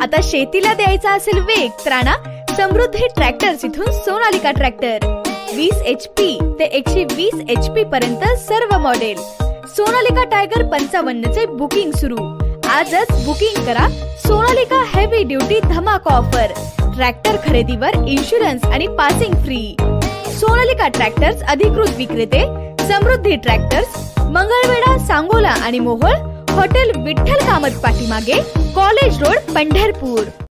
आता शेतीला द्यायचा असेल वेग तर आणा समृद्धी ट्रॅक्टर्स इथून सोनालिका ट्रॅक्टर 20 HP ते 120 HP पर्यंत सर्व मॉडेल। सोनालिका टायगर 55 चे बुकिंग सुरू। आजच बुकिंग करा। सोनालिका हेवी ड्युटी धमाका ऑफर। ट्रॅक्टर खरेदीवर इन्शुरन्स आणि पासिंग फ्री। सोनालिका ट्रॅक्टर्स अधिकृत विक्रेते समृद्धी ट्रॅक्टर्स, मंगळवेढा, सांगोला आणि मोहोळ, हॉटेल विठ्ठल कामत पाठीमागे, कॉलेज रोड, पंढरपूर।